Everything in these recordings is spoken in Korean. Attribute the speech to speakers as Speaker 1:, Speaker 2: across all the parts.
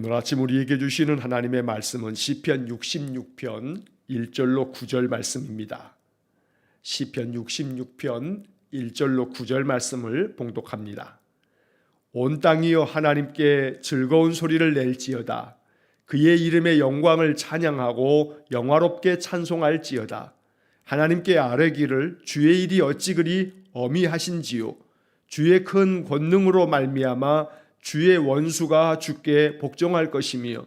Speaker 1: 오늘 아침 우리에게 주시는 하나님의 말씀은 시편 66편 1절로 9절 말씀입니다. 시편 66편 1절로 9절 말씀을 봉독합니다. 온 땅이여 하나님께 즐거운 소리를 낼지어다. 그의 이름의 영광을 찬양하고 영화롭게 찬송할지어다. 하나님께 아뢰기를 주의 일이 어찌 그리 어미하신지요. 주의 큰 권능으로 말미암아 주의 원수가 주께 복종할 것이며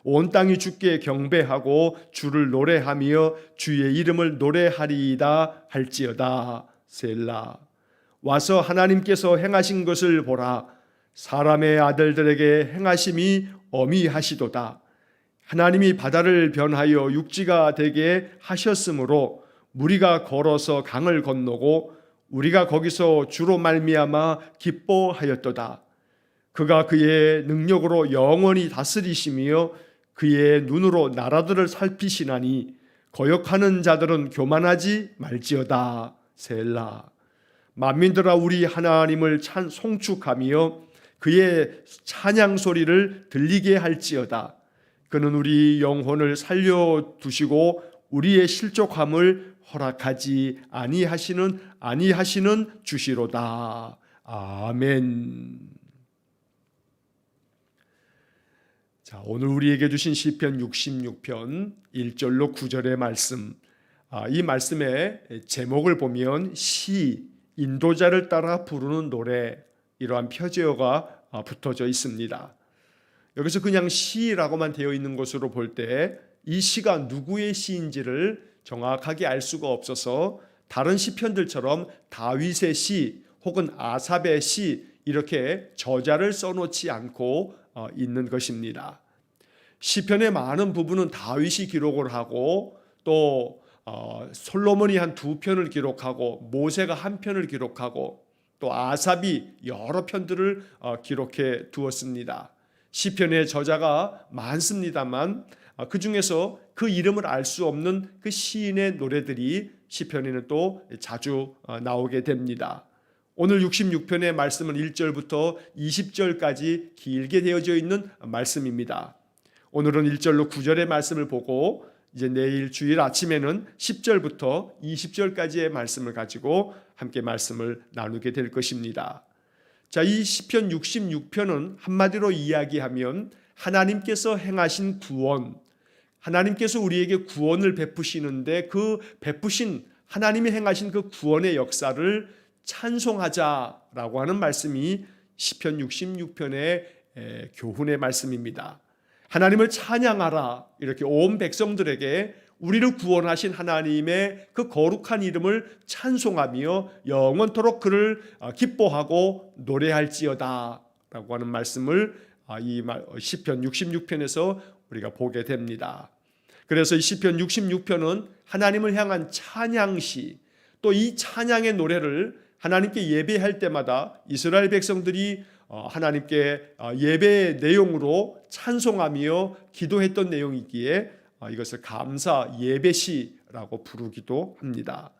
Speaker 1: 온 땅이 주께 경배하고 주를 노래하며 주의 이름을 노래하리이다 할지어다. 셀라. 와서 하나님께서 행하신 것을 보라. 사람의 아들들에게 행하심이 어미하시도다. 하나님이 바다를 변하여 육지가 되게 하셨으므로 무리가 걸어서 강을 건너고 우리가 거기서 주로 말미암아 기뻐하였도다. 그가 그의 능력으로 영원히 다스리시며 그의 눈으로 나라들을 살피시나니 거역하는 자들은 교만하지 말지어다. 셀라. 만민들아 우리 하나님을 송축하며 그의 찬양 소리를 들리게 할지어다. 그는 우리 영혼을 살려두시고 우리의 실족함을 허락하지 아니하시는 주시로다. 아멘. 자, 오늘 우리에게 주신 시편 66편 1절로 9절의 말씀, 이 말씀의 제목을 보면 시, 인도자를 따라 부르는 노래, 이러한 표제어가 붙어져 있습니다. 여기서 그냥 시라고만 되어 있는 것으로 볼 때 이 시가 누구의 시인지를 정확하게 알 수가 없어서 다른 시편들처럼 다윗의 시 혹은 아삽의 시 이렇게 저자를 써놓지 않고 있는 것입니다. 시편의 많은 부분은 다윗이 기록을 하고 또 솔로몬이 한 2편을 기록하고 모세가 1편을 기록하고 또 아삽이 여러 편들을 기록해 두었습니다. 시편의 저자가 많습니다만 그 중에서 그 이름을 알 수 없는 그 시인의 노래들이 시편에는 또 자주 나오게 됩니다. 오늘 66편의 말씀은 1절부터 20절까지 길게 되어져 있는 말씀입니다. 오늘은 1절로 9절의 말씀을 보고 이제 내일 주일 아침에는 10절부터 20절까지의 말씀을 가지고 함께 말씀을 나누게 될 것입니다. 자, 이 시편 66편은 한마디로 이야기하면 하나님께서 행하신 구원, 하나님께서 우리에게 구원을 베푸시는데 그 베푸신 하나님이 행하신 그 구원의 역사를 찬송하자라고 하는 말씀이 시편 66편의 교훈의 말씀입니다. 하나님을 찬양하라, 이렇게 온 백성들에게 우리를 구원하신 하나님의 그 거룩한 이름을 찬송하며 영원토록 그를 기뻐하고 노래할지어다 라고 하는 말씀을 이 시편 66편에서 우리가 보게 됩니다. 그래서 이 시편 66편은 하나님을 향한 찬양시, 또 이 찬양의 노래를 하나님께 예배할 때마다 이스라엘 백성들이 하나님께 예배의 내용으로 찬송하며 기도했던 내용이기에 이것을 감사 예배시라고 부르기도 합니다.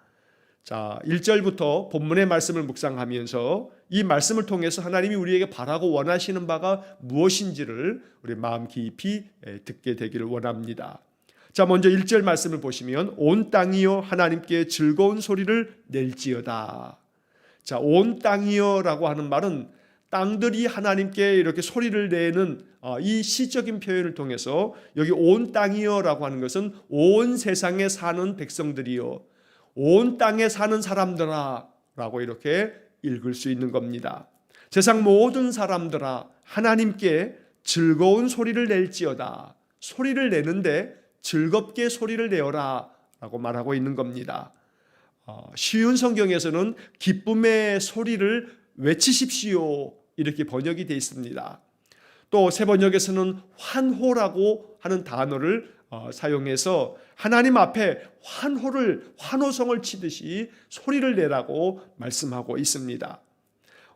Speaker 1: 자, 1절부터 본문의 말씀을 묵상하면서 이 말씀을 통해서 하나님이 우리에게 바라고 원하시는 바가 무엇인지를 우리 마음 깊이 듣게 되기를 원합니다. 자, 먼저 1절 말씀을 보시면 온 땅이여 하나님께 즐거운 소리를 낼지어다. 자, 온 땅이여라고 하는 말은 땅들이 하나님께 이렇게 소리를 내는 이 시적인 표현을 통해서 여기 온 땅이여라고 하는 것은 온 세상에 사는 백성들이여, 온 땅에 사는 사람들아 라고 이렇게 읽을 수 있는 겁니다. 세상 모든 사람들아 하나님께 즐거운 소리를 낼지어다. 소리를 내는데 즐겁게 소리를 내어라 라고 말하고 있는 겁니다. 쉬운 성경에서는 기쁨의 소리를 외치십시오 이렇게 번역이 되어 있습니다. 또 새 번역에서는 환호라고 하는 단어를 사용해서 하나님 앞에 환호성을 치듯이 소리를 내라고 말씀하고 있습니다.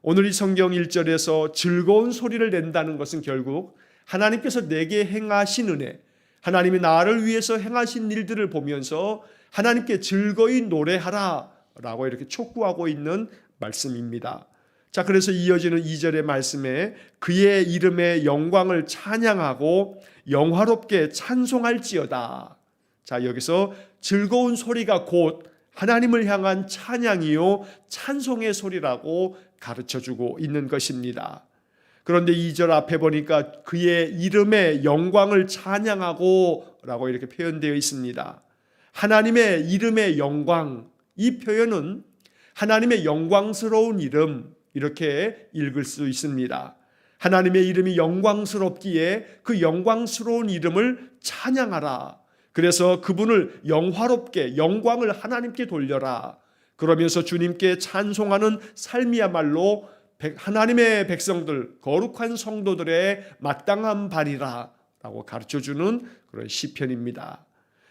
Speaker 1: 오늘 이 성경 1절에서 즐거운 소리를 낸다는 것은 결국 하나님께서 내게 행하신 은혜, 하나님이 나를 위해서 행하신 일들을 보면서 하나님께 즐거이 노래하라 라고 이렇게 촉구하고 있는 말씀입니다. 자, 그래서 이어지는 2절의 말씀에 그의 이름의 영광을 찬양하고 영화롭게 찬송할지어다. 자, 여기서 즐거운 소리가 곧 하나님을 향한 찬양이요 찬송의 소리라고 가르쳐주고 있는 것입니다. 그런데 2절 앞에 보니까 그의 이름의 영광을 찬양하고 라고 이렇게 표현되어 있습니다. 하나님의 이름의 영광, 이 표현은 하나님의 영광스러운 이름, 이렇게 읽을 수 있습니다. 하나님의 이름이 영광스럽기에 그 영광스러운 이름을 찬양하라. 그래서 그분을 영화롭게 영광을 하나님께 돌려라. 그러면서 주님께 찬송하는 삶이야말로 하나님의 백성들, 거룩한 성도들의 마땅한 발이라 라고 가르쳐주는 그런 시편입니다.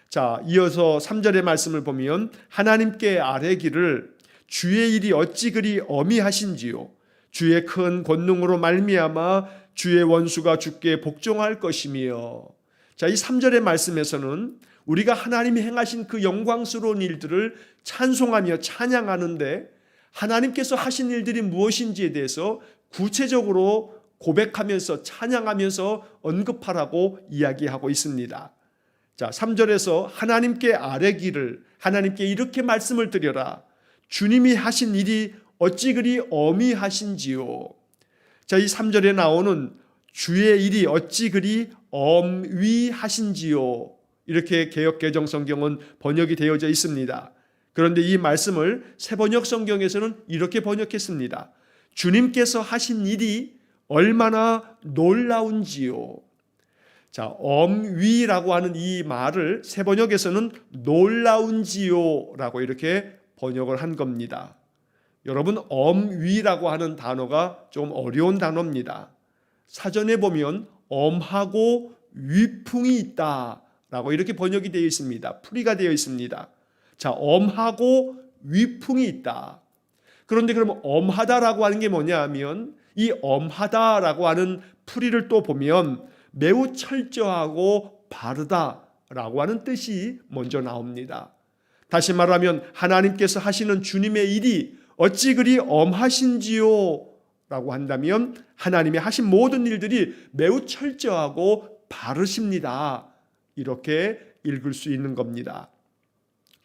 Speaker 1: 자, 이어서 3절의 말씀을 보면 하나님께 아뢰기를 주의 일이 어찌 그리 어미하신지요 주의 큰 권능으로 말미암아 주의 원수가 주께 복종할 것이며. 자, 이 3절의 말씀에서는 우리가 하나님이 행하신 그 영광스러운 일들을 찬송하며 찬양하는데 하나님께서 하신 일들이 무엇인지에 대해서 구체적으로 고백하면서 찬양하면서 언급하라고 이야기하고 있습니다. 자, 3절에서 하나님께 아뢰기를, 하나님께 이렇게 말씀을 드려라. 주님이 하신 일이 어찌 그리 어미하신지요. 자, 이 3절에 나오는 주의 일이 어찌 그리 엄위하신지요. 이렇게 개역개정 성경은 번역이 되어져 있습니다. 그런데 이 말씀을 새번역 성경에서는 이렇게 번역했습니다. 주님께서 하신 일이 얼마나 놀라운지요. 자, 엄위라고 하는 이 말을 새번역에서는 놀라운지요라고 이렇게 번역을 한 겁니다. 여러분, 엄위라고 하는 단어가 좀 어려운 단어입니다. 사전에 보면 엄하고 위풍이 있다라고 이렇게 번역이 되어 있습니다. 풀이가 되어 있습니다. 자, 엄하고 위풍이 있다. 그런데 그러면 엄하다라고 하는 게 뭐냐 하면 이 엄하다라고 하는 풀이를 또 보면 매우 철저하고 바르다라고 하는 뜻이 먼저 나옵니다. 다시 말하면 하나님께서 하시는 주님의 일이 어찌 그리 엄하신지요 라고 한다면 하나님이 하신 모든 일들이 매우 철저하고 바르십니다. 이렇게 읽을 수 있는 겁니다.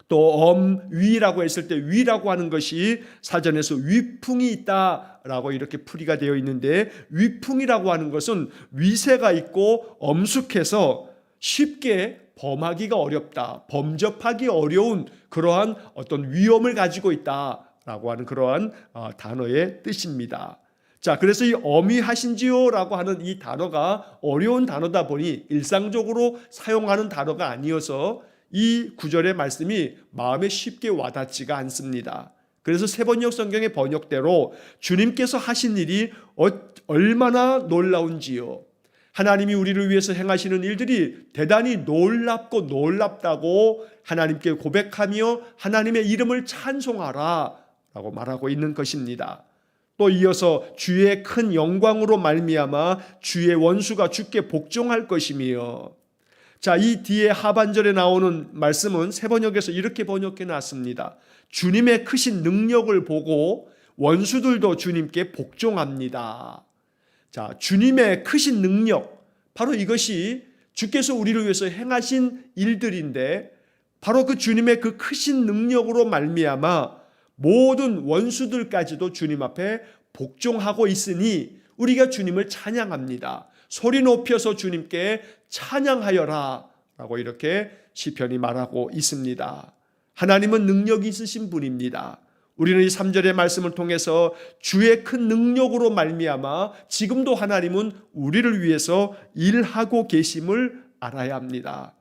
Speaker 1: 또 엄위라고 했을 때 위라고 하는 것이 사전에서 위풍이 있다라고 이렇게 풀이가 되어 있는데, 위풍이라고 하는 것은 위세가 있고 엄숙해서 쉽게 범하기가 어렵다, 범접하기 어려운 그러한 어떤 위험을 가지고 있다라고 하는 그러한 단어의 뜻입니다. 자, 그래서 이 어미하신지요라고 하는 이 단어가 어려운 단어다 보니 일상적으로 사용하는 단어가 아니어서 이 구절의 말씀이 마음에 쉽게 와닿지가 않습니다. 그래서 새번역 성경의 번역대로 주님께서 하신 일이 얼마나 놀라운지요, 하나님이 우리를 위해서 행하시는 일들이 대단히 놀랍고 놀랍다고 하나님께 고백하며 하나님의 이름을 찬송하라 라고 말하고 있는 것입니다. 또 이어서 주의 큰 영광으로 말미암아 주의 원수가 주께 복종할 것이며. 자, 이 뒤에 하반절에 나오는 말씀은 새번역에서 이렇게 번역해 놨습니다. 주님의 크신 능력을 보고 원수들도 주님께 복종합니다. 자, 주님의 크신 능력, 바로 이것이 주께서 우리를 위해서 행하신 일들인데, 바로 그 주님의 그 크신 능력으로 말미암아 모든 원수들까지도 주님 앞에 복종하고 있으니 우리가 주님을 찬양합니다. 소리 높여서 주님께 찬양하여라 라고 이렇게 시편이 말하고 있습니다. 하나님은 능력이 있으신 분입니다. 우리는 이 3절의 말씀을 통해서 주의 큰 능력으로 말미암아 지금도 하나님은 우리를 위해서 일하고 계심을 알아야 합니다.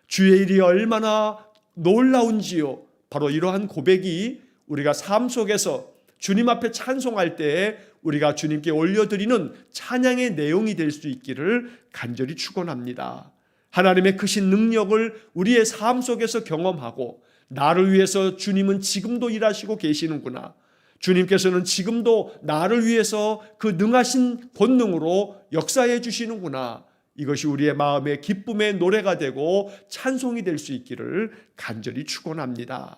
Speaker 1: 주의 일이 얼마나 놀라운지요, 바로 이러한 고백이 우리가 삶 속에서 주님 앞에 찬송할 때에 우리가 주님께 올려드리는 찬양의 내용이 될 수 있기를 간절히 축원합니다. 하나님의 크신 능력을 우리의 삶 속에서 경험하고, 나를 위해서 주님은 지금도 일하시고 계시는구나, 주님께서는 지금도 나를 위해서 그 능하신 권능으로 역사해 주시는구나, 이것이 우리의 마음의 기쁨의 노래가 되고 찬송이 될 수 있기를 간절히 축원합니다.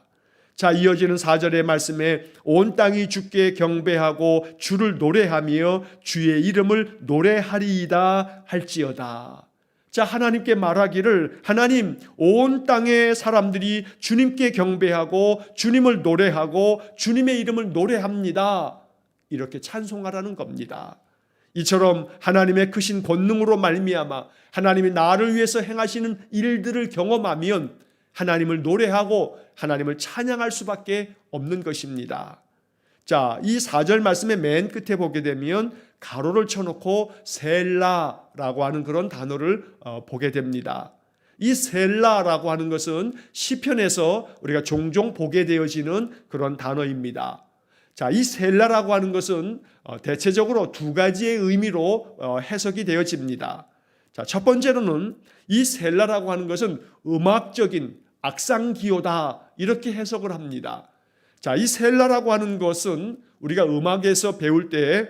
Speaker 1: 자, 이어지는 4절의 말씀에 온 땅이 주께 경배하고 주를 노래하며 주의 이름을 노래하리이다 할지어다. 자, 하나님께 말하기를, 하나님, 온 땅의 사람들이 주님께 경배하고 주님을 노래하고 주님의 이름을 노래합니다. 이렇게 찬송하라는 겁니다. 이처럼 하나님의 크신 권능으로 말미암아 하나님이 나를 위해서 행하시는 일들을 경험하면 하나님을 노래하고 하나님을 찬양할 수밖에 없는 것입니다. 자, 이 4절 말씀의 맨 끝에 보게 되면 가로를 쳐놓고 셀라라고 하는 그런 단어를 보게 됩니다. 이 셀라라고 하는 것은 시편에서 우리가 종종 보게 되어지는 그런 단어입니다. 자, 이 셀라라고 하는 것은 대체적으로 두 가지의 의미로 해석이 되어집니다. 자, 첫 번째로는 이 셀라라고 하는 것은 음악적인 악상기호다, 이렇게 해석을 합니다. 자, 이 셀라라고 하는 것은 우리가 음악에서 배울 때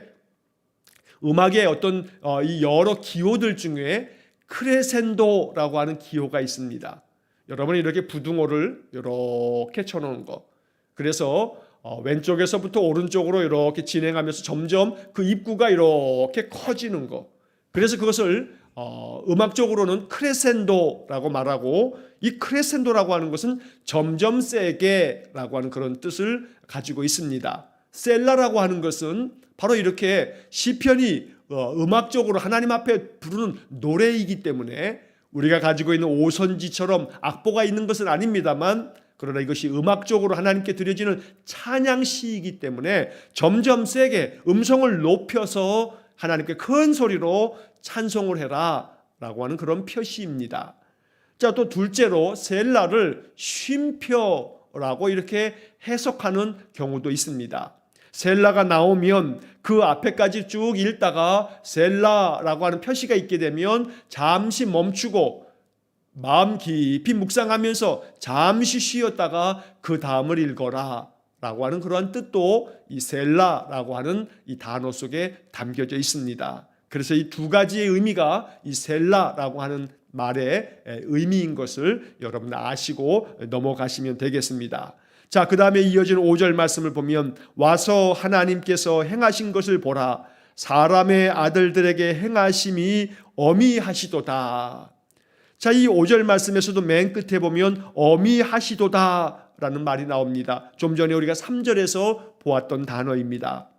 Speaker 1: 음악의 어떤 이 여러 기호들 중에 크레센도라고 하는 기호가 있습니다. 여러분이 이렇게 부등호를 이렇게 쳐놓은 거, 그래서 왼쪽에서부터 오른쪽으로 이렇게 진행하면서 점점 그 입구가 이렇게 커지는 거, 그래서 그것을 음악적으로는 크레센도라고 말하고, 이 크레센도라고 하는 것은 점점 세게라고 하는 그런 뜻을 가지고 있습니다. 셀라라고 하는 것은 바로 이렇게 시편이 음악적으로 하나님 앞에 부르는 노래이기 때문에 우리가 가지고 있는 오선지처럼 악보가 있는 것은 아닙니다만, 그러나 이것이 음악적으로 하나님께 드려지는 찬양시이기 때문에 점점 세게 음성을 높여서 하나님께 큰 소리로 찬송을 해라 라고 하는 그런 표시입니다. 자, 또 둘째로 셀라를 쉼표라고 이렇게 해석하는 경우도 있습니다. 셀라가 나오면 그 앞에까지 쭉 읽다가 셀라라고 하는 표시가 있게 되면 잠시 멈추고 마음 깊이 묵상하면서 잠시 쉬었다가 그 다음을 읽어라 라고 하는 그러한 뜻도 이 셀라라고 하는 이 단어 속에 담겨져 있습니다. 그래서 이 두 가지의 의미가 이 셀라라고 하는 말의 의미인 것을 여러분 아시고 넘어가시면 되겠습니다. 자, 그 다음에 이어지는 5절 말씀을 보면 와서 하나님께서 행하신 것을 보라. 사람의 아들들에게 행하심이 어미하시도다. 자, 이 5절 말씀에서도 맨 끝에 보면 어미하시도다 라는 말이 나옵니다. 좀 전에 우리가 3절에서 보았던 단어입니다.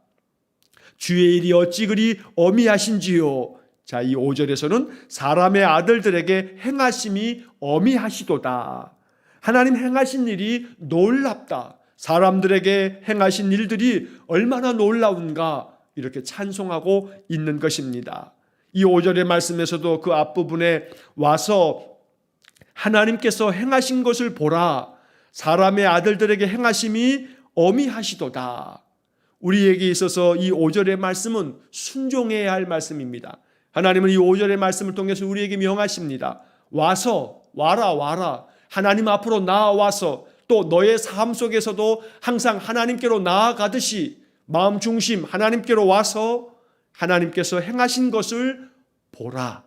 Speaker 1: 주의 일이 어찌 그리 어미하신지요. 자, 이 5절에서는 사람의 아들들에게 행하심이 어미하시도다. 하나님 행하신 일이 놀랍다. 사람들에게 행하신 일들이 얼마나 놀라운가, 이렇게 찬송하고 있는 것입니다. 이 5절의 말씀에서도 그 앞부분에 와서 하나님께서 행하신 것을 보라. 사람의 아들들에게 행하심이 어미하시도다. 우리에게 있어서 이 5절의 말씀은 순종해야 할 말씀입니다. 하나님은 이 5절의 말씀을 통해서 우리에게 명하십니다. 와서, 와라. 하나님 앞으로 나아와서 또 너의 삶 속에서도 항상 하나님께로 나아가듯이 마음 중심 하나님께로 와서 하나님께서 행하신 것을 보라.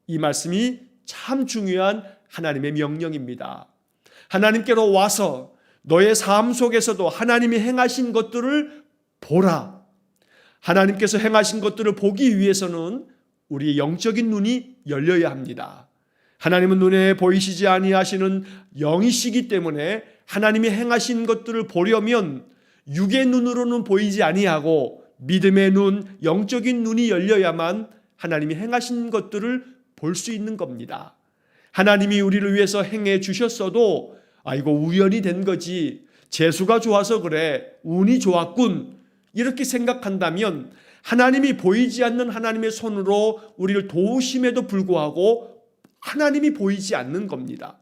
Speaker 1: 이 말씀이 참 중요한 하나님의 명령입니다. 하나님께로 와서 너의 삶 속에서도 하나님이 행하신 것들을 보라. 하나님께서 행하신 것들을 보기 위해서는 우리의 영적인 눈이 열려야 합니다. 하나님은 눈에 보이시지 아니하시는 영이시기 때문에 하나님이 행하신 것들을 보려면 육의 눈으로는 보이지 아니하고 믿음의 눈, 영적인 눈이 열려야만 하나님이 행하신 것들을 볼 수 있는 겁니다. 하나님이 우리를 위해서 행해 주셨어도 이거 우연이 된 거지, 재수가 좋아서 그래, 운이 좋았군, 이렇게 생각한다면 하나님이 보이지 않는 하나님의 손으로 우리를 도우심에도 불구하고 하나님이 보이지 않는 겁니다.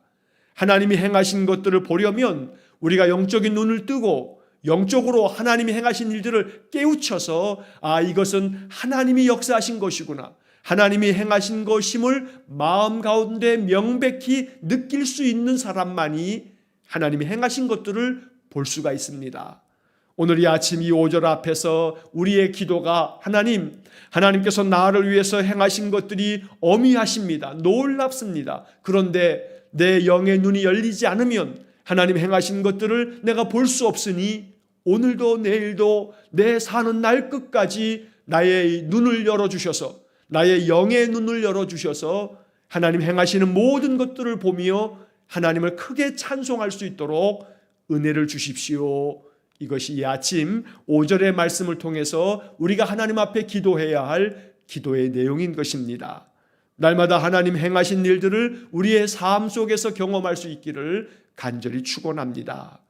Speaker 1: 하나님이 행하신 것들을 보려면 우리가 영적인 눈을 뜨고 영적으로 하나님이 행하신 일들을 깨우쳐서 이것은 하나님이 역사하신 것이구나, 하나님이 행하신 것임을 마음 가운데 명백히 느낄 수 있는 사람만이 하나님이 행하신 것들을 볼 수가 있습니다. 오늘 이 아침 이 5절 앞에서 우리의 기도가 하나님께서 나를 위해서 행하신 것들이 어미하십니다. 놀랍습니다. 그런데 내 영의 눈이 열리지 않으면, 하나님 행하신 것들을 내가 볼 수 없으니 오늘도 내일도 내 사는 날 끝까지 나의 눈을 열어주셔서, 나의 영의 눈을 열어주셔서 하나님 행하시는 모든 것들을 보며 하나님을 크게 찬송할 수 있도록 은혜를 주십시오. 이것이 이 아침 5절의 말씀을 통해서 우리가 하나님 앞에 기도해야 할 기도의 내용인 것입니다. 날마다 하나님 행하신 일들을 우리의 삶 속에서 경험할 수 있기를 간절히 축원합니다.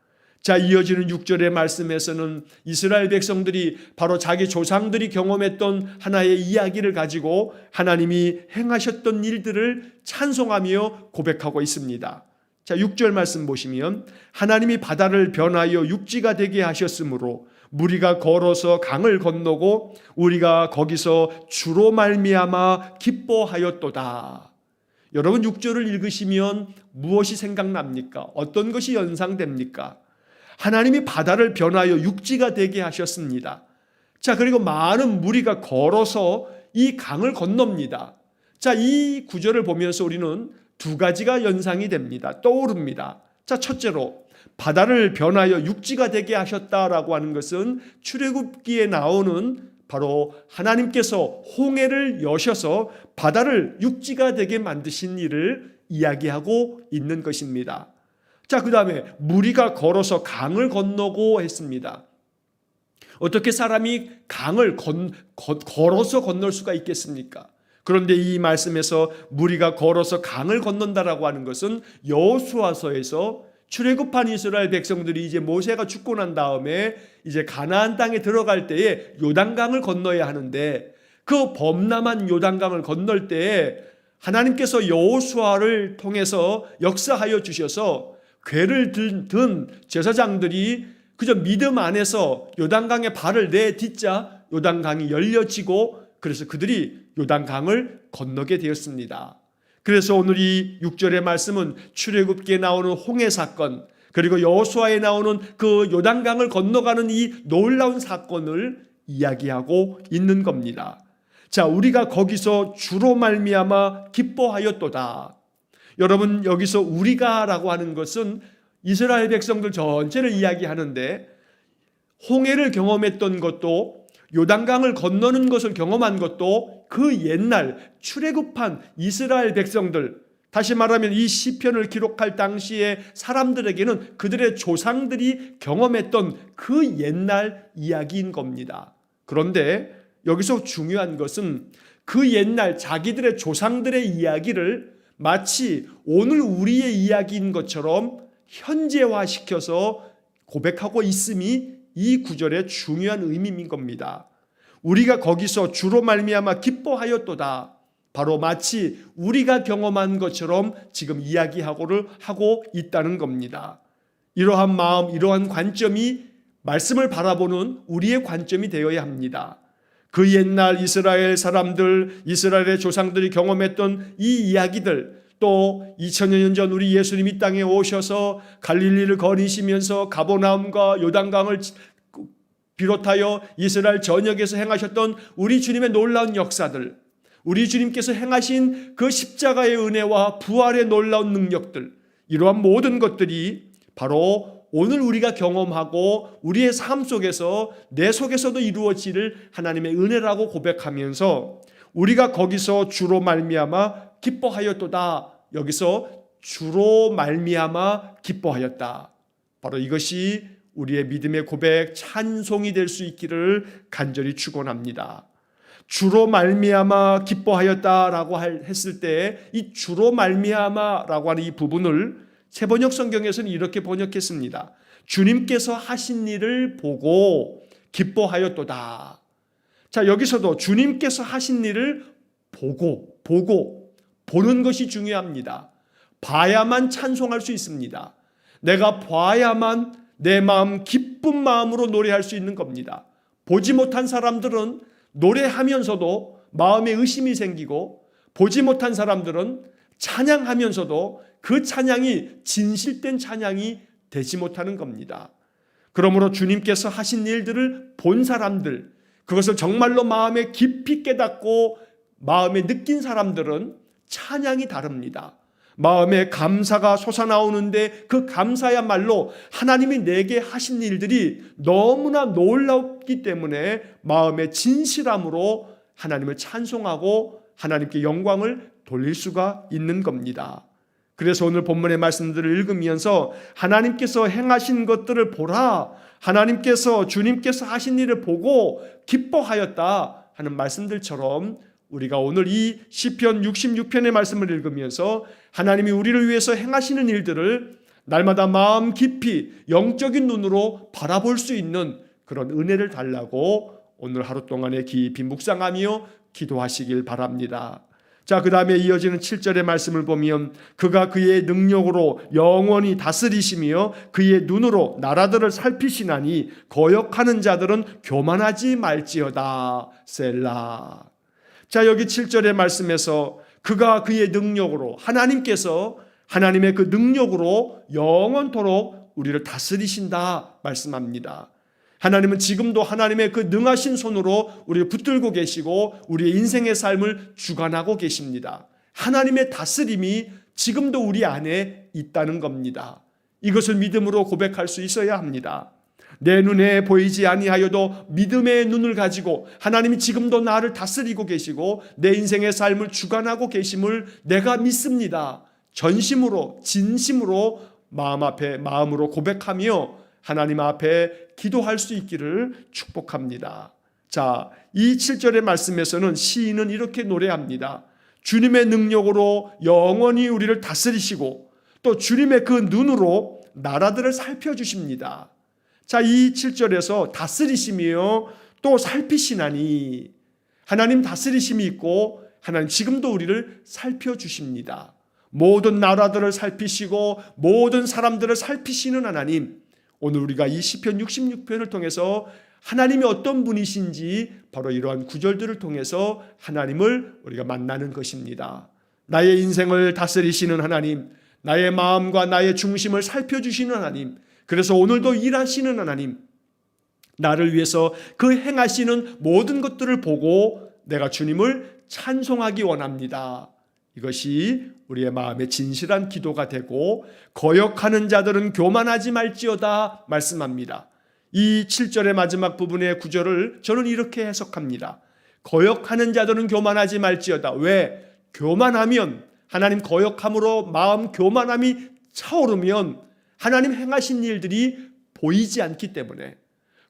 Speaker 1: 자, 이어지는 6절의 말씀에서는 이스라엘 백성들이 바로 자기 조상들이 경험했던 하나의 이야기를 가지고 하나님이 행하셨던 일들을 찬송하며 고백하고 있습니다. 자, 6절 말씀 보시면 하나님이 바다를 변하여 육지가 되게 하셨으므로 무리가 걸어서 강을 건너고 우리가 거기서 주로 말미암아 기뻐하였도다. 여러분 6절을 읽으시면 무엇이 생각납니까? 어떤 것이 연상됩니까? 하나님이 바다를 변하여 육지가 되게 하셨습니다. 자, 그리고 많은 무리가 걸어서 이 강을 건넙니다. 자, 이 구절을 보면서 우리는 두 가지가 연상이 됩니다. 떠오릅니다. 자, 첫째로 바다를 변하여 육지가 되게 하셨다라고 하는 것은 출애굽기에 나오는 바로 하나님께서 홍해를 여셔서 바다를 육지가 되게 만드신 일을 이야기하고 있는 것입니다. 자, 그 다음에 무리가 걸어서 강을 건너고 했습니다. 어떻게 사람이 강을 걸어서 건널 수가 있겠습니까? 그런데 이 말씀에서 무리가 걸어서 강을 건넌다라고 하는 것은 여호수아서에서 출애굽한 이스라엘 백성들이 이제 모세가 죽고 난 다음에 이제 가나안 땅에 들어갈 때에 요단강을 건너야 하는데 그 범람한 요단강을 건널 때에 하나님께서 여호수아를 통해서 역사하여 주셔서 궤를 든 제사장들이 그저 믿음 안에서 요단강에 발을 내딛자 요단강이 열려지고 그래서 그들이 요단강을 건너게 되었습니다. 그래서 오늘 이 6절의 말씀은 출애굽기에 나오는 홍해 사건 그리고 여호수아에 나오는 그 요단강을 건너가는 이 놀라운 사건을 이야기하고 있는 겁니다. 자, 우리가 거기서 주로 말미암아 기뻐하였도다. 여러분 여기서 우리가라고 하는 것은 이스라엘 백성들 전체를 이야기하는데 홍해를 경험했던 것도 요단강을 건너는 것을 경험한 것도 그 옛날 출애굽한 이스라엘 백성들, 다시 말하면 이 시편을 기록할 당시의 사람들에게는 그들의 조상들이 경험했던 그 옛날 이야기인 겁니다. 그런데 여기서 중요한 것은 그 옛날 자기들의 조상들의 이야기를 마치 오늘 우리의 이야기인 것처럼 현재화시켜서 고백하고 있음이 이 구절의 중요한 의미인 겁니다. 우리가 거기서 주로 말미암아 기뻐하였도다. 바로 마치 우리가 경험한 것처럼 지금 이야기하고를 하고 있다는 겁니다. 이러한 마음, 이러한 관점이 말씀을 바라보는 우리의 관점이 되어야 합니다. 그 옛날 이스라엘 사람들, 이스라엘의 조상들이 경험했던 이 이야기들, 또 2000여 년 전 우리 예수님이 이 땅에 오셔서 갈릴리를 거니시면서 가버나움과 요단강을 비롯하여 이스라엘 전역에서 행하셨던 우리 주님의 놀라운 역사들, 우리 주님께서 행하신 그 십자가의 은혜와 부활의 놀라운 능력들, 이러한 모든 것들이 바로 오늘 우리가 경험하고 우리의 삶 속에서 내 속에서도 이루어질 하나님의 은혜라고 고백하면서 우리가 거기서 주로 말미암아 기뻐하였도다. 여기서 주로 말미암아 기뻐하였다. 바로 이것이 우리의 믿음의 고백, 찬송이 될 수 있기를 간절히 축원합니다. 주로 말미암아 기뻐하였다라고 했을 때 이 주로 말미암아라고 하는 이 부분을 새번역 성경에서는 이렇게 번역했습니다. 주님께서 하신 일을 보고 기뻐하였도다. 자, 여기서도 주님께서 하신 일을 보는 것이 중요합니다. 봐야만 찬송할 수 있습니다. 내가 봐야만 내 마음 기쁜 마음으로 노래할 수 있는 겁니다. 보지 못한 사람들은 노래하면서도 마음에 의심이 생기고, 보지 못한 사람들은 찬양하면서도 그 찬양이 진실된 찬양이 되지 못하는 겁니다. 그러므로 주님께서 하신 일들을 본 사람들, 그것을 정말로 마음에 깊이 깨닫고 마음에 느낀 사람들은 찬양이 다릅니다. 마음에 감사가 솟아나오는데 그 감사야말로 하나님이 내게 하신 일들이 너무나 놀랍기 때문에 마음의 진실함으로 하나님을 찬송하고 하나님께 영광을 돌릴 수가 있는 겁니다. 그래서 오늘 본문의 말씀들을 읽으면서 하나님께서 행하신 것들을 보라, 하나님께서 주님께서 하신 일을 보고 기뻐하였다 하는 말씀들처럼 우리가 오늘 이 시편 66편의 말씀을 읽으면서 하나님이 우리를 위해서 행하시는 일들을 날마다 마음 깊이 영적인 눈으로 바라볼 수 있는 그런 은혜를 달라고 오늘 하루 동안에 깊이 묵상하며 기도하시길 바랍니다. 자, 그 다음에 이어지는 7절의 말씀을 보면 그가 그의 능력으로 영원히 다스리시며 그의 눈으로 나라들을 살피시나니 거역하는 자들은 교만하지 말지어다. 셀라. 자, 여기 7절의 말씀에서 그가 그의 능력으로, 하나님께서 하나님의 그 능력으로 영원토록 우리를 다스리신다 말씀합니다. 하나님은 지금도 하나님의 그 능하신 손으로 우리를 붙들고 계시고 우리의 인생의 삶을 주관하고 계십니다. 하나님의 다스림이 지금도 우리 안에 있다는 겁니다. 이것을 믿음으로 고백할 수 있어야 합니다. 내 눈에 보이지 아니하여도 믿음의 눈을 가지고 하나님이 지금도 나를 다스리고 계시고 내 인생의 삶을 주관하고 계심을 내가 믿습니다. 전심으로 진심으로 마음으로 고백하며 하나님 앞에 기도할 수 있기를 축복합니다. 자, 이 7절의 말씀에서는 시인은 이렇게 노래합니다. 주님의 능력으로 영원히 우리를 다스리시고 또 주님의 그 눈으로 나라들을 살펴주십니다. 자, 이 7절에서 다스리시며 또 살피시나니 하나님 다스리심이 있고 하나님 지금도 우리를 살펴주십니다. 모든 나라들을 살피시고 모든 사람들을 살피시는 하나님, 오늘 우리가 이 시편 66편을 통해서 하나님이 어떤 분이신지 바로 이러한 구절들을 통해서 하나님을 우리가 만나는 것입니다. 나의 인생을 다스리시는 하나님, 나의 마음과 나의 중심을 살펴주시는 하나님, 그래서 오늘도 일하시는 하나님, 나를 위해서 그 행하시는 모든 것들을 보고 내가 주님을 찬송하기 원합니다. 이것이 우리의 마음의 진실한 기도가 되고 거역하는 자들은 교만하지 말지어다 말씀합니다. 이 7절의 마지막 부분의 구절을 저는 이렇게 해석합니다. 거역하는 자들은 교만하지 말지어다. 왜? 교만하면 하나님 거역함으로 마음 교만함이 차오르면 하나님 행하신 일들이 보이지 않기 때문에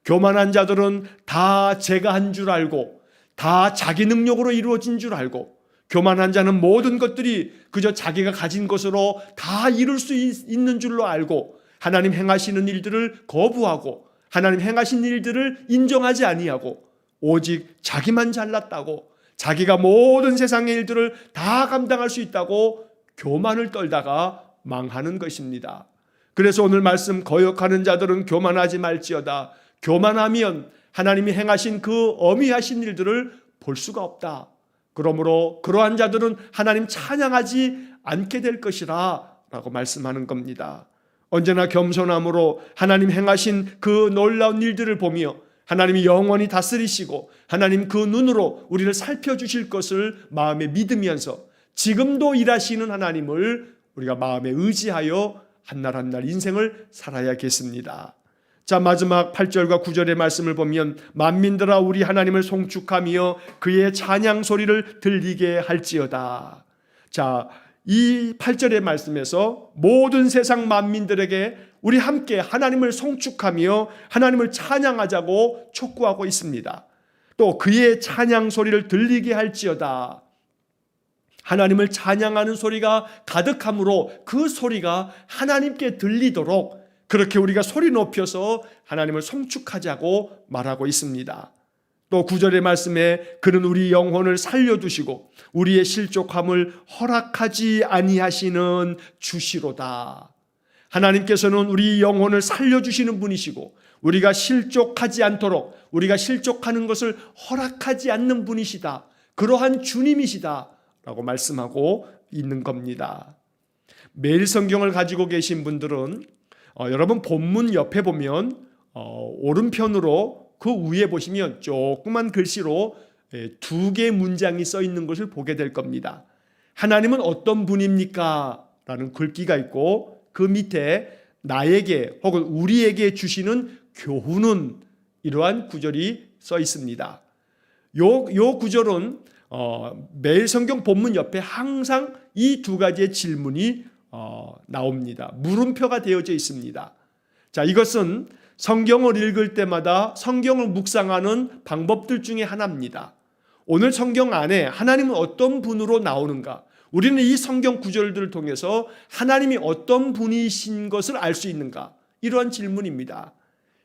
Speaker 1: 교만한 자들은 다 제가 한 줄 알고 다 자기 능력으로 이루어진 줄 알고 교만한 자는 모든 것들이 그저 자기가 가진 것으로 다 이룰 수 있는 줄로 알고 하나님 행하시는 일들을 거부하고 하나님 행하신 일들을 인정하지 아니하고 오직 자기만 잘났다고 자기가 모든 세상의 일들을 다 감당할 수 있다고 교만을 떨다가 망하는 것입니다. 그래서 오늘 말씀 거역하는 자들은 교만하지 말지어다. 교만하면 하나님이 행하신 그 어미하신 일들을 볼 수가 없다. 그러므로 그러한 자들은 하나님 찬양하지 않게 될 것이라 라고 말씀하는 겁니다. 언제나 겸손함으로 하나님 행하신 그 놀라운 일들을 보며 하나님이 영원히 다스리시고 하나님 그 눈으로 우리를 살펴주실 것을 마음에 믿으면서 지금도 일하시는 하나님을 우리가 마음에 의지하여 한날 한날 인생을 살아야겠습니다. 자, 마지막 8절과 9절의 말씀을 보면 만민들아 우리 하나님을 송축하며 그의 찬양 소리를 들리게 할지어다. 자, 이 8절의 말씀에서 모든 세상 만민들에게 우리 함께 하나님을 송축하며 하나님을 찬양하자고 촉구하고 있습니다. 또 그의 찬양 소리를 들리게 할지어다. 하나님을 찬양하는 소리가 가득함으로 그 소리가 하나님께 들리도록 그렇게 우리가 소리 높여서 하나님을 송축하자고 말하고 있습니다. 또 9절의 말씀에 그는 우리 영혼을 살려두시고 우리의 실족함을 허락하지 아니하시는 주시로다. 하나님께서는 우리 영혼을 살려주시는 분이시고 우리가 실족하지 않도록 우리가 실족하는 것을 허락하지 않는 분이시다. 그러한 주님이시다 라고 말씀하고 있는 겁니다. 매일 성경을 가지고 계신 분들은 여러분 본문 옆에 보면 오른편으로 그 위에 보시면 조그만 글씨로 2개의 문장이 써 있는 것을 보게 될 겁니다. 하나님은 어떤 분입니까? 라는 글귀가 있고 그 밑에 나에게 혹은 우리에게 주시는 교훈은 이러한 구절이 써 있습니다. 요 구절은 매일 성경 본문 옆에 항상 이 두 가지의 질문이 나옵니다. 물음표가 되어져 있습니다. 자, 이것은 성경을 읽을 때마다 성경을 묵상하는 방법들 중에 하나입니다. 오늘 성경 안에 하나님은 어떤 분으로 나오는가? 우리는 이 성경 구절들을 통해서 하나님이 어떤 분이신 것을 알 수 있는가? 이러한 질문입니다.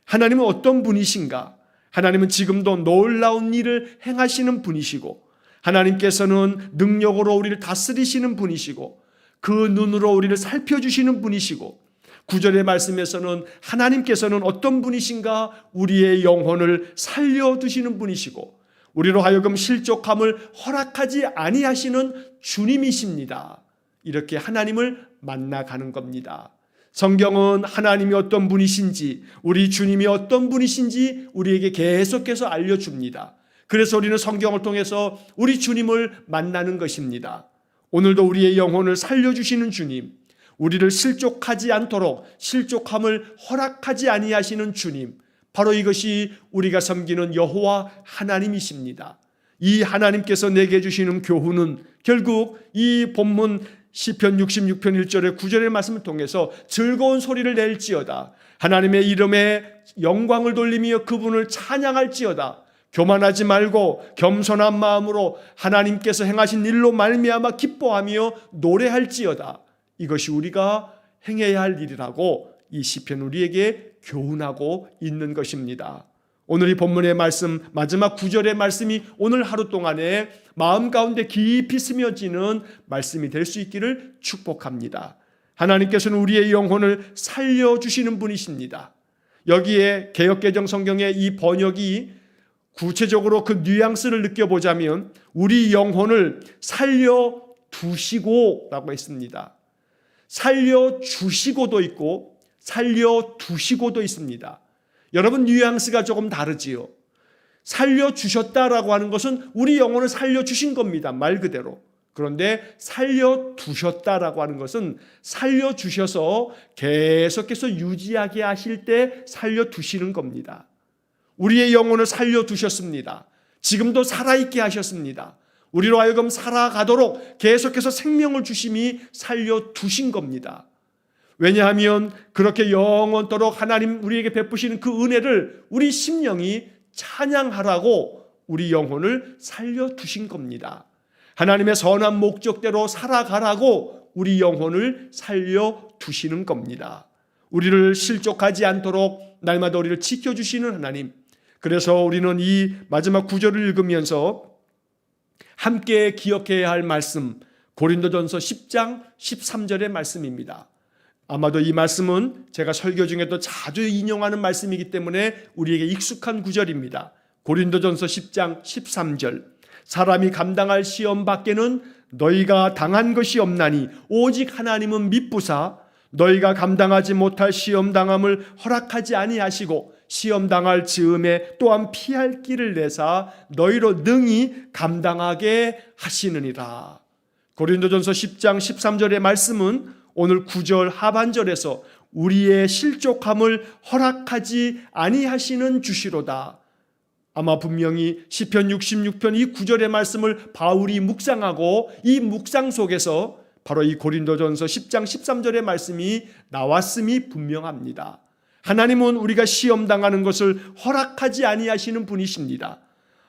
Speaker 1: 하나님은 어떤 분이신가? 하나님은 지금도 놀라운 일을 행하시는 분이시고 하나님께서는 능력으로 우리를 다스리시는 분이시고 그 눈으로 우리를 살펴주시는 분이시고 구절의 말씀에서는 하나님께서는 어떤 분이신가? 우리의 영혼을 살려두시는 분이시고 우리로 하여금 실족함을 허락하지 아니하시는 주님이십니다. 이렇게 하나님을 만나가는 겁니다. 성경은 하나님이 어떤 분이신지 우리 주님이 어떤 분이신지 우리에게 계속해서 알려줍니다. 그래서 우리는 성경을 통해서 우리 주님을 만나는 것입니다. 오늘도 우리의 영혼을 살려주시는 주님, 우리를 실족하지 않도록 실족함을 허락하지 아니하시는 주님, 바로 이것이 우리가 섬기는 여호와 하나님이십니다. 이 하나님께서 내게 주시는 교훈은 결국 이 본문 시편 66편 1절의 9절의 말씀을 통해서 즐거운 소리를 낼지어다. 하나님의 이름에 영광을 돌리며 그분을 찬양할지어다. 교만하지 말고 겸손한 마음으로 하나님께서 행하신 일로 말미암아 기뻐하며 노래할지어다. 이것이 우리가 행해야 할 일이라고 이 시편 우리에게 교훈하고 있는 것입니다. 오늘 이 본문의 말씀 마지막 9절의 말씀이 오늘 하루 동안에 마음 가운데 깊이 스며지는 말씀이 될 수 있기를 축복합니다. 하나님께서는 우리의 영혼을 살려주시는 분이십니다. 여기에 개역개정 성경의 이 번역이 구체적으로 그 뉘앙스를 느껴보자면 우리 영혼을 살려두시고 라고 했습니다. 살려주시고도 있고 살려두시고도 있습니다. 여러분 뉘앙스가 조금 다르지요. 살려주셨다라고 하는 것은 우리 영혼을 살려주신 겁니다. 말 그대로. 그런데 살려두셨다라고 하는 것은 살려주셔서 계속해서 유지하게 하실 때 살려두시는 겁니다. 우리의 영혼을 살려두셨습니다. 지금도 살아있게 하셨습니다. 우리로 하여금 살아가도록 계속해서 생명을 주심이 살려두신 겁니다. 왜냐하면 그렇게 영원토록 하나님 우리에게 베푸시는 그 은혜를 우리 심령이 찬양하라고 우리 영혼을 살려두신 겁니다. 하나님의 선한 목적대로 살아가라고 우리 영혼을 살려두시는 겁니다. 우리를 실족하지 않도록 날마다 우리를 지켜주시는 하나님. 그래서 우리는 이 마지막 구절을 읽으면서 함께 기억해야 할 말씀 고린도전서 10장 13절의 말씀입니다. 아마도 이 말씀은 제가 설교 중에도 자주 인용하는 말씀이기 때문에 우리에게 익숙한 구절입니다. 고린도전서 10장 13절 사람이 감당할 시험 밖에는 너희가 당한 것이 없나니 오직 하나님은 미쁘사 너희가 감당하지 못할 시험 당함을 허락하지 아니하시고 시험 당할 즈음에 또한 피할 길을 내사 너희로 능히 감당하게 하시느니라. 고린도전서 10장 13절의 말씀은 오늘 9절 하반절에서 우리의 실족함을 허락하지 아니하시는 주시로다. 아마 분명히 시편 66편 이 9절의 말씀을 바울이 묵상하고 이 묵상 속에서 바로 이 고린도전서 10장 13절의 말씀이 나왔음이 분명합니다. 하나님은 우리가 시험 당하는 것을 허락하지 아니하시는 분이십니다.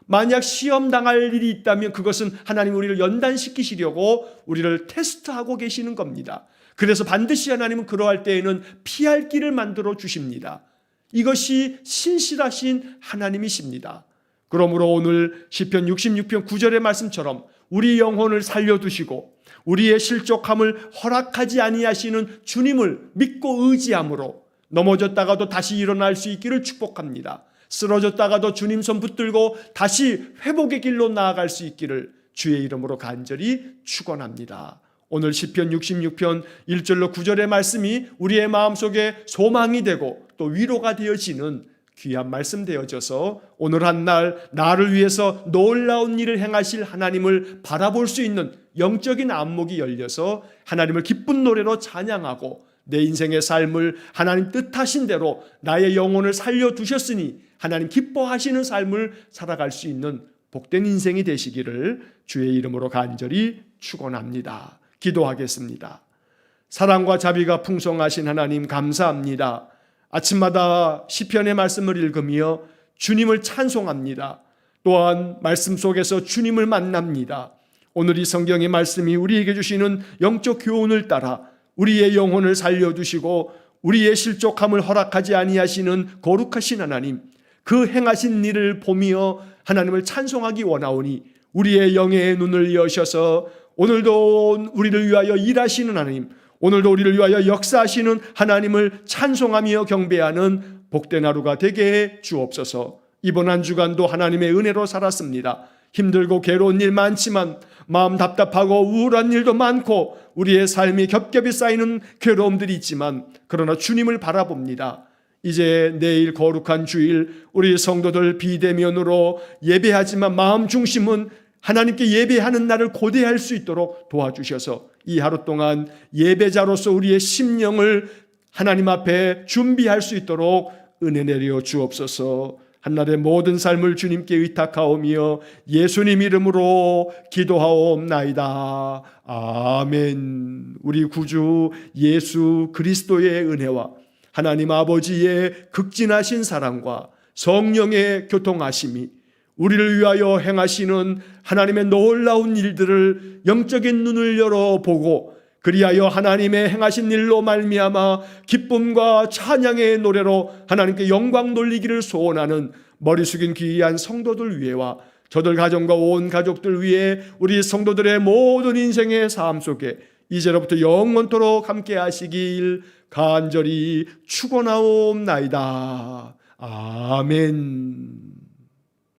Speaker 1: 만약 시험 당할 일이 있다면 그것은 하나님 우리를 연단시키시려고 우리를 테스트하고 계시는 겁니다. 그래서 반드시 하나님은 그러할 때에는 피할 길을 만들어 주십니다. 이것이 신실하신 하나님이십니다. 그러므로 오늘 시편 66편 9절의 말씀처럼 우리 영혼을 살려두시고 우리의 실족함을 허락하지 아니하시는 주님을 믿고 의지함으로 넘어졌다가도 다시 일어날 수 있기를 축복합니다. 쓰러졌다가도 주님 손 붙들고 다시 회복의 길로 나아갈 수 있기를 주의 이름으로 간절히 축원합니다. 오늘 시편 66편 1절로 9절의 말씀이 우리의 마음속에 소망이 되고 또 위로가 되어지는 귀한 말씀 되어져서 오늘 한 날 나를 위해서 놀라운 일을 행하실 하나님을 바라볼 수 있는 영적인 안목이 열려서 하나님을 기쁜 노래로 찬양하고 내 인생의 삶을 하나님 뜻하신 대로 나의 영혼을 살려두셨으니 하나님 기뻐하시는 삶을 살아갈 수 있는 복된 인생이 되시기를 주의 이름으로 간절히 축원합니다. 기도하겠습니다. 사랑과 자비가 풍성하신 하나님 감사합니다. 아침마다 시편의 말씀을 읽으며 주님을 찬송합니다. 또한 말씀 속에서 주님을 만납니다. 오늘 이 성경의 말씀이 우리에게 주시는 영적 교훈을 따라 우리의 영혼을 살려두시고 우리의 실족함을 허락하지 아니하시는 거룩하신 하나님, 그 행하신 일을 보며 하나님을 찬송하기 원하오니 우리의 영의 눈을 여셔서 오늘도 우리를 위하여 일하시는 하나님, 오늘도 우리를 위하여 역사하시는 하나님을 찬송하며 경배하는 복된 하루가 되게 해 주옵소서. 이번 한 주간도 하나님의 은혜로 살았습니다. 힘들고 괴로운 일 많지만 마음 답답하고 우울한 일도 많고 우리의 삶이 겹겹이 쌓이는 괴로움들이 있지만 그러나 주님을 바라봅니다. 이제 내일 거룩한 주일 우리 성도들 비대면으로 예배하지만 마음 중심은 하나님께 예배하는 날을 고대할 수 있도록 도와주셔서 이 하루 동안 예배자로서 우리의 심령을 하나님 앞에 준비할 수 있도록 은혜 내려 주옵소서. 한날의 모든 삶을 주님께 의탁하오며 예수님 이름으로 기도하옵나이다. 아멘. 우리 구주 예수 그리스도의 은혜와 하나님 아버지의 극진하신 사랑과 성령의 교통하심이 우리를 위하여 행하시는 하나님의 놀라운 일들을 영적인 눈을 열어보고 그리하여 하나님의 행하신 일로 말미암아 기쁨과 찬양의 노래로 하나님께 영광 돌리기를 소원하는 머리 숙인 귀한 성도들 위해와 저들 가정과 온 가족들 위해 우리 성도들의 모든 인생의 삶 속에 이제로부터 영원토록 함께 하시길 간절히 축원하옵나이다. 아멘.